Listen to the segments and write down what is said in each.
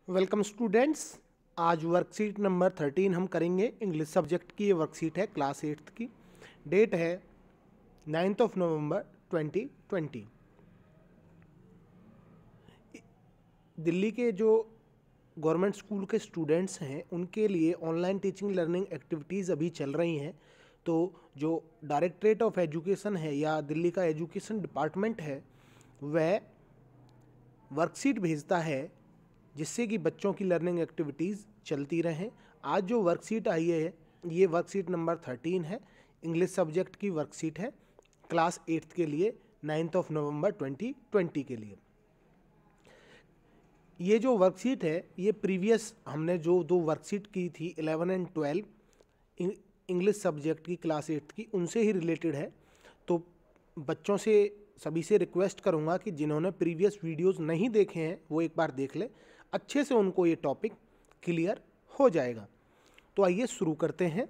Welcome students. आज worksheet number 13 हम करेंगे। इंग्लिश सब्जेक्ट की ये वर्कशीट है, क्लास 8th की। डेट है 9 नवंबर 2020। दिल्ली के जो गवर्नमेंट स्कूल के स्टूडेंट्स हैं उनके लिए ऑनलाइन टीचिंग लर्निंग एक्टिविटीज़ अभी चल रही हैं। तो जो डायरेक्टरेट ऑफ एजुकेशन है या दिल्ली का एजुकेशन डिपार्टमेंट है वह वर्कशीट भेजता है जिससे कि बच्चों की लर्निंग एक्टिविटीज़ चलती रहें। आज जो वर्कशीट आई है ये वर्कशीट नंबर 13 है। इंग्लिश सब्जेक्ट की वर्कशीट है क्लास 8th के लिए, 9 नवंबर 2020 के लिए। ये जो वर्कशीट है ये प्रीवियस हमने जो दो वर्कशीट की थी 11 एंड 12 इंग्लिश सब्जेक्ट की क्लास 8th की, उनसे ही रिलेटेड है। तो बच्चों से सभी से रिक्वेस्ट करूंगा कि जिन्होंने प्रीवियस वीडियोस नहीं देखे हैं वो एक बार देख लें, अच्छे से उनको ये टॉपिक क्लियर हो जाएगा। तो आइए शुरू करते हैं।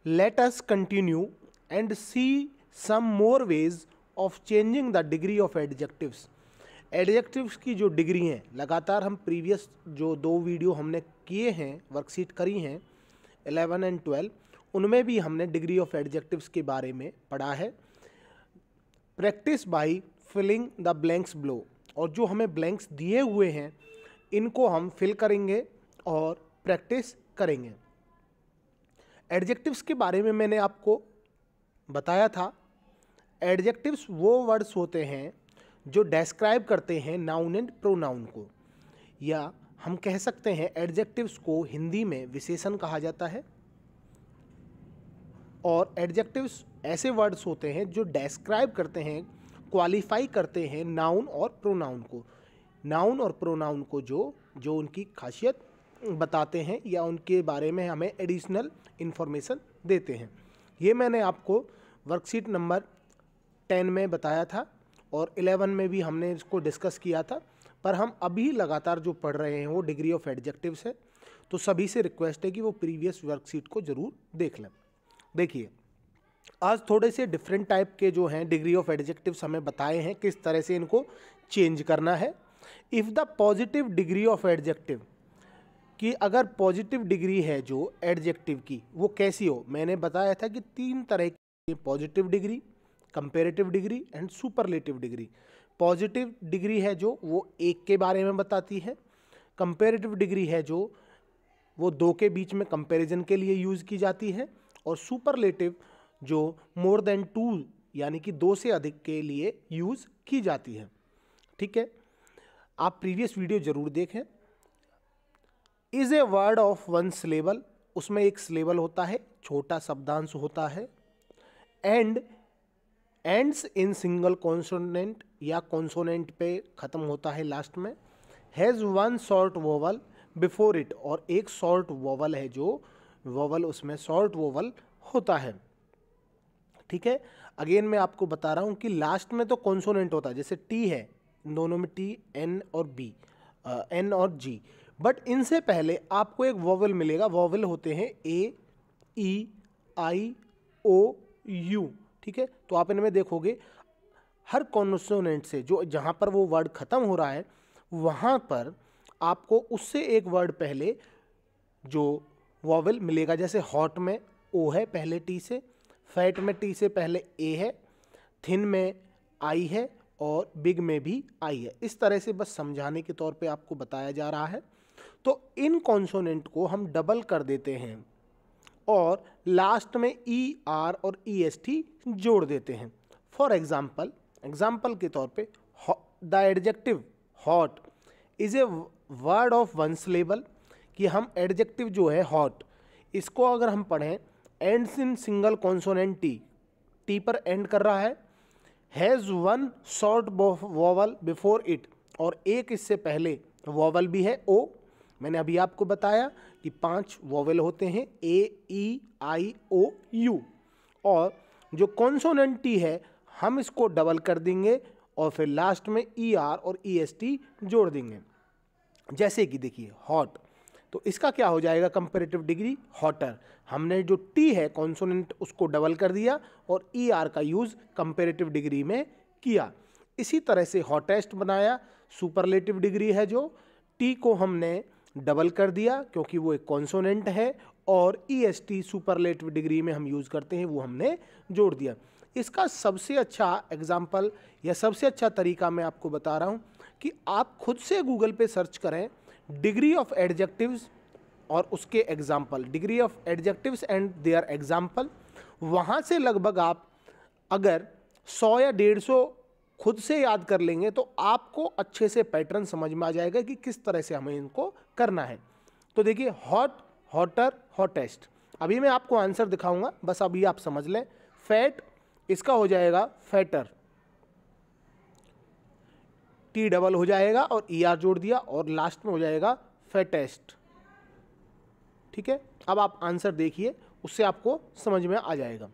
Let us continue and see some more ways of changing the degree of adjectives. Adjectives की जो डिग्री हैं, लगातार हम प्रीवियस जो दो वीडियो हमने किए हैं, वर्कशीट करी हैं 11 एंड 12, उनमें भी हमने डिग्री ऑफ एडजेक्टिव्स के बारे में पढ़ा है। Practice by filling the blanks below, और जो हमें ब्लैंक्स दिए हुए हैं इनको हम फिल करेंगे और प्रैक्टिस करेंगे। एडजेक्टिव्स के बारे में मैंने आपको बताया था। एडजेक्टिव्स वो वर्ड्स होते हैं जो डिस्क्राइब करते हैं नाउन एंड प्रोनाउन को, या हम कह सकते हैं एडजेक्टिव्स को हिंदी में विशेषण कहा जाता है। और एडजेक्टिव्स ऐसे वर्ड्स होते हैं जो डिस्क्राइब करते हैं, क्वालिफाई करते हैं नाउन और प्रोनाउन को। नाउन और प्रोनाउन को जो उनकी खासियत बताते हैं या उनके बारे में हमें एडिशनल इन्फॉर्मेशन देते हैं। ये मैंने आपको वर्कशीट नंबर 10 में बताया था और 11 में भी हमने इसको डिस्कस किया था। पर हम अभी लगातार जो पढ़ रहे हैं वो डिग्री ऑफ एडजेक्टिव्स है। तो सभी से रिक्वेस्ट है कि वो प्रीवियस वर्कशीट को ज़रूर देख लें। देखिए, आज थोड़े से डिफरेंट टाइप के जो हैं डिग्री ऑफ एडजेक्टिव्स हमें बताए हैं किस तरह से इनको चेंज करना है। If the positive degree of adjective, कि अगर पॉजिटिव डिग्री है जो एडजेक्टिव की वो कैसी हो, मैंने बताया था कि 3 तरह की: positive degree, comparative degree and superlative degree. Positive degree है जो वो एक के बारे में बताती है। कंपेरेटिव डिग्री है जो वो दो के बीच में कंपैरिजन के लिए यूज़ की जाती है। और सुपरलेटिव जो मोर देन 2 यानी कि 2 से अधिक के लिए यूज़ की जाती है। ठीक है, आप प्रीवियस वीडियो जरूर देखें। Is a word of 1 syllable, उसमें एक सिलेबल होता है, छोटा शब्दांश होता है। And ends in single consonant या कॉन्सोनेंट पे ख़त्म होता है लास्ट में। Has 1 short vowel before it, और एक शॉर्ट वोवल है जो वोवल उसमें शॉर्ट वोवल होता है। ठीक है, अगेन मैं आपको बता रहा हूँ कि लास्ट में तो कॉन्सोनेंट होता है, जैसे टी है, इन दोनों में टी, एन और बी, एन और जी। बट इनसे पहले आपको एक वोवल मिलेगा। वोवल होते हैं ए, ई, आई, ओ, यू। ठीक है, तो आप इनमें देखोगे हर कॉन्सोनेंट से जो जहाँ पर वो वर्ड ख़त्म हो रहा है वहाँ पर आपको उससे एक वर्ड पहले जो वोवल मिलेगा। जैसे हॉट में ओ है पहले टी से, फैट में टी से पहले ए है, थिन में आई है और बिग में भी आई है। इस तरह से बस समझाने के तौर पे आपको बताया जा रहा है। तो इन कॉन्सोनेंट को हम डबल कर देते हैं और लास्ट में ई, आर और ई एस टी जोड़ देते हैं। फॉर एग्जाम्पल के तौर पे the adjective hot is a word of 1 syllable, कि हम एडजेक्टिव जो है हॉट, इसको अगर हम पढ़ें, ends in single consonant T, T पर एंड कर रहा है। Has 1 short vowel before it, और एक इससे पहले वोवल भी है ओ। मैंने अभी आपको बताया कि 5 वोवल होते हैं, ए, ई, आई, ओ, यू। और जो कॉन्सोनेंट टी है हम इसको डबल कर देंगे और फिर लास्ट में ई, आर और ई एस टी जोड़ देंगे। जैसे कि देखिए हॉट, तो इसका क्या हो जाएगा कंपैरेटिव डिग्री हॉटर। हमने जो टी है कॉन्सोनेंट उसको डबल कर दिया और ई, आर का यूज़ कंपैरेटिव डिग्री में किया। इसी तरह से हॉटेस्ट बनाया। सुपरलेटिव डिग्री है जो टी को हमने डबल कर दिया क्योंकि वो एक कॉन्सोनेंट है, और EST सुपरलेटिव डिग्री में हम यूज़ करते हैं वो हमने जोड़ दिया। इसका सबसे अच्छा एग्जाम्पल या सबसे अच्छा तरीका मैं आपको बता रहा हूँ कि आप खुद से गूगल पे सर्च करें डिग्री ऑफ एडजेक्टिव्स और उसके example, degree of adjectives and their example. वहाँ से लगभग आप अगर 100 या 150 खुद से याद कर लेंगे तो आपको अच्छे से पैटर्न समझ में आ जाएगा कि किस तरह से हमें इनको करना है। तो देखिए हॉट, हॉटर, हॉटेस्ट, अभी मैं आपको आंसर दिखाऊंगा, बस अभी आप समझ लें। फैट, इसका हो जाएगा फैटर, T डबल हो जाएगा और ER जोड़ दिया और लास्ट में हो जाएगा फैटेस्ट। ठीक है, अब आप आंसर देखिए, उससे आपको समझ में आ जाएगा।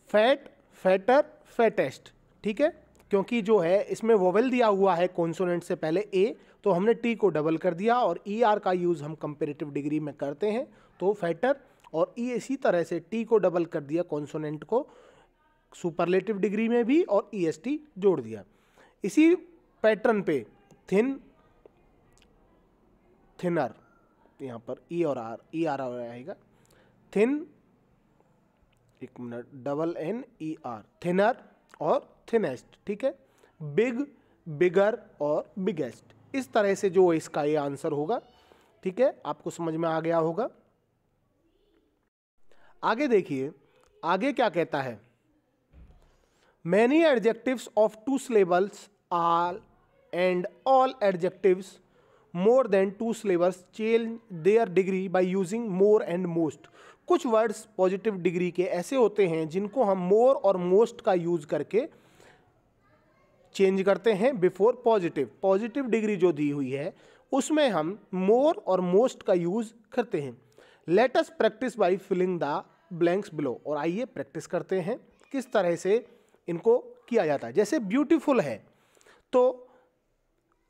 Fat, fatter, fattest. ठीक है, क्योंकि जो है इसमें वोवेल दिया हुआ है कॉन्सोनेंट से पहले A, तो हमने T को डबल कर दिया और ER का यूज़ हम कंपेरेटिव डिग्री में करते हैं, तो फैटर, और इसी तरह से T को डबल कर दिया कॉन्सोनेंट को सुपरलेटिव डिग्री में भी और EST जोड़ दिया। इसी पैटर्न पे थिन, थिनर, यहाँ पर E और ER आएगा, थिन, एक मिनट, डबल NER, थिनर और थिनेस्ट। ठीक है, बिग, बिगर और बिगेस्ट, इस तरह से जो इसका ये आंसर होगा। ठीक है, आपको समझ में आ गया होगा। आगे देखिए, आगे क्या कहता है, many adjectives of 2 syllables are and all adjectives more than 2 syllables change their degree by using more and most. कुछ वर्ड्स पॉजिटिव डिग्री के ऐसे होते हैं जिनको हम मोर और मोस्ट का यूज करके चेंज करते हैं बिफोर पॉजिटिव। पॉजिटिव डिग्री जो दी हुई है उसमें हम मोर और मोस्ट का यूज करते हैं। Let us practice by filling the blanks below, और आइए प्रैक्टिस करते हैं किस तरह से इनको किया जाता है। जैसे ब्यूटीफुल है तो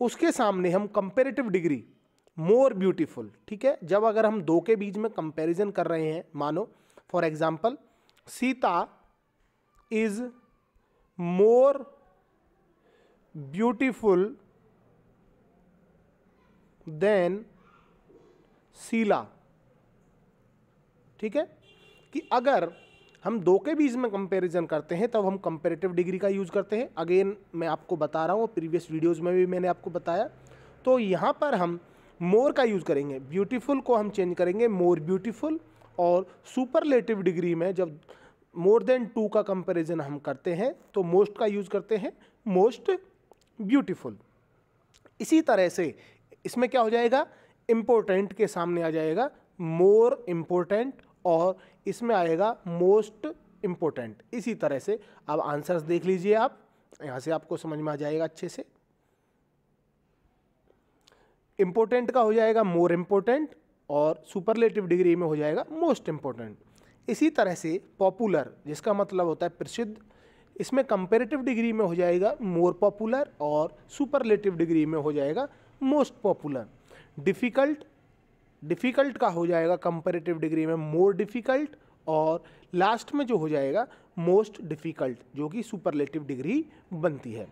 उसके सामने हम कंपेरेटिव डिग्री मोर ब्यूटीफुल। ठीक है, जब अगर हम दो के बीच में कंपैरिजन कर रहे हैं, मानो for example Sita is more beautiful than Sheela. ठीक है, कि अगर हम दो के बीच में कंपैरिजन करते हैं तब हम कंपैरेटिव डिग्री का यूज करते हैं। अगेन मैं आपको बता रहा हूँ, प्रीवियस वीडियोस में भी मैंने आपको बताया। तो यहाँ पर हम मोर का यूज करेंगे, ब्यूटीफुल को हम चेंज करेंगे मोर ब्यूटीफुल, और सुपरलेटिव डिग्री में जब मोर देन 2 का कंपैरिजन हम करते हैं तो मोस्ट का यूज करते हैं मोस्ट ब्यूटीफुल। इसी तरह से इसमें क्या हो जाएगा, इम्पोर्टेंट के सामने आ जाएगा मोर इम्पोर्टेंट और इसमें आएगा मोस्ट इम्पोर्टेंट। इसी तरह से अब आंसर्स देख लीजिए आप, यहाँ से आपको समझ में आ जाएगा अच्छे से। इम्पोर्टेंट का हो जाएगा मोर इम्पोर्टेंट और सुपरलेटिव डिग्री में हो जाएगा मोस्ट इम्पोर्टेंट। इसी तरह से पॉपुलर, जिसका मतलब होता है प्रसिद्ध, इसमें कंपैरेटिव डिग्री में हो जाएगा मोर पॉपुलर और सुपरलेटिव डिग्री में हो जाएगा मोस्ट पॉपुलर। डिफ़िकल्ट, डिफ़िकल्ट का हो जाएगा कंपैरेटिव डिग्री में मोर डिफ़िकल्ट, और लास्ट में जो हो जाएगा मोस्ट डिफ़िकल्ट, जो कि सुपरलेटिव डिग्री बनती है।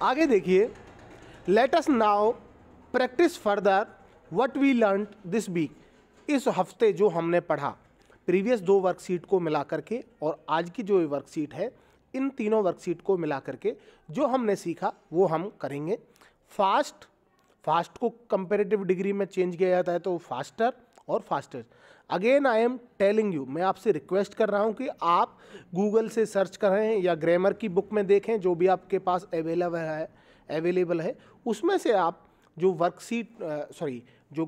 आगे देखिए, let us now practice further what we learn this week. इस हफ्ते जो हमने पढ़ा प्रीवियस 2 वर्कशीट को मिला करके और आज की जो वर्कशीट है, इन तीनों वर्कशीट को मिला करके जो हमने सीखा वो हम करेंगे। फास्ट, फास्ट को कंपैरेटिव डिग्री में चेंज किया जाता है तो फास्टर और fastest. Again I am telling you, मैं आपसे रिक्वेस्ट कर रहा हूँ कि आप गूगल से सर्च करें या ग्रामर की बुक में देखें, जो भी आपके पास अवेलेबल है उसमें से आप जो वर्कशीट जो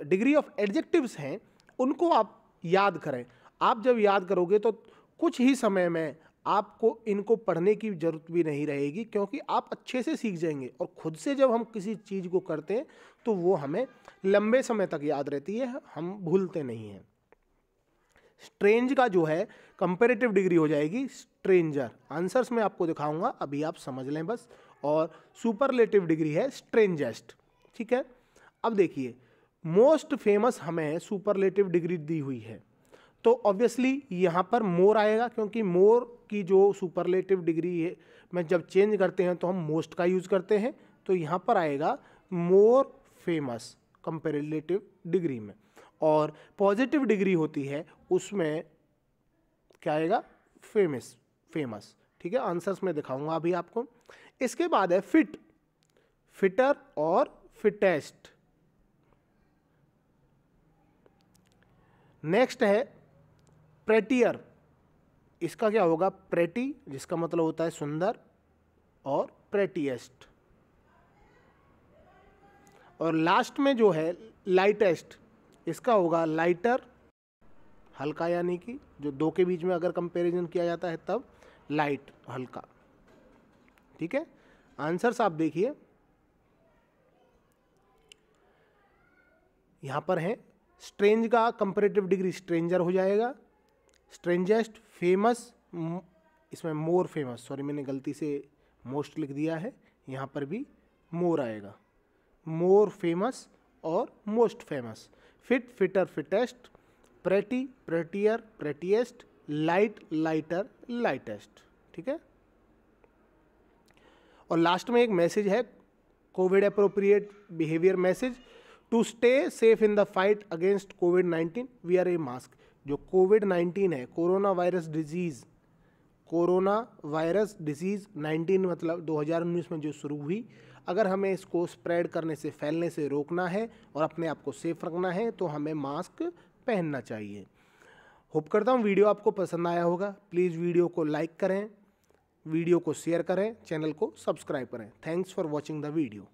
डिग्री ऑफ एडजेक्टिव्स हैं उनको आप याद करें। आप जब याद करोगे तो कुछ ही समय में आपको इनको पढ़ने की ज़रूरत भी नहीं रहेगी, क्योंकि आप अच्छे से सीख जाएंगे। और खुद से जब हम किसी चीज़ को करते हैं तो वो हमें लंबे समय तक याद रहती है, हम भूलते नहीं हैं। स्ट्रेंज का जो है कंपैरेटिव डिग्री हो जाएगी स्ट्रेंजर। आंसर्स मैं आपको दिखाऊंगा, अभी आप समझ लें बस। और सुपरलेटिव डिग्री है स्ट्रेंजेस्ट। ठीक है, अब देखिए, मोस्ट फेमस हमें सुपरलेटिव डिग्री दी हुई है तो ऑब्वियसली यहाँ पर मोर आएगा, क्योंकि मोर की जो सुपरलेटिव डिग्री है में जब चेंज करते हैं तो हम मोस्ट का यूज़ करते हैं तो यहाँ पर आएगा मोर फेमस कंपेरेटिव डिग्री में, और पॉजिटिव डिग्री होती है उसमें क्या आएगा, फेमस। फेमस, ठीक है, आंसर्स में दिखाऊंगा अभी आपको। इसके बाद है फिट, फिटर और फिटेस्ट। नेक्स्ट है प्रेटियर, इसका क्या होगा, प्रेटी जिसका मतलब होता है सुंदर, और प्रेटीएस्ट। और लास्ट में जो है लाइटेस्ट, इसका होगा लाइटर, हल्का, यानी कि जो दो के बीच में अगर कंपैरिजन किया जाता है तब लाइट, हल्का, ठीक है। आंसर्स आप देखिए यहां पर है, स्ट्रेंज का कंपैरेटिव डिग्री स्ट्रेंजर हो जाएगा, स्ट्रेंजेस्ट, फेमस, इसमें मोर फेमस, सॉरी मैंने गलती से मोस्ट लिख दिया है, यहाँ पर भी मोर आएगा, मोर फेमस और most famous. Fit, fitter, fittest, pretty, prettier, prettiest, light, lighter, lightest, ठीक है। और लास्ट में एक मैसेज है, COVID appropriate behaviour message, to stay safe in the fight against कोविड-19 वियर ए मास्क। जो कोविड-19 है, corona virus disease, corona virus disease 19 मतलब 2019 में जो शुरू हुई, अगर हमें इसको स्प्रेड करने से, फैलने से रोकना है और अपने आप को सेफ रखना है तो हमें मास्क पहनना चाहिए। होप करता हूँ वीडियो आपको पसंद आया होगा। प्लीज़ वीडियो को लाइक करें, वीडियो को शेयर करें, चैनल को सब्सक्राइब करें। Thanks for watching the video.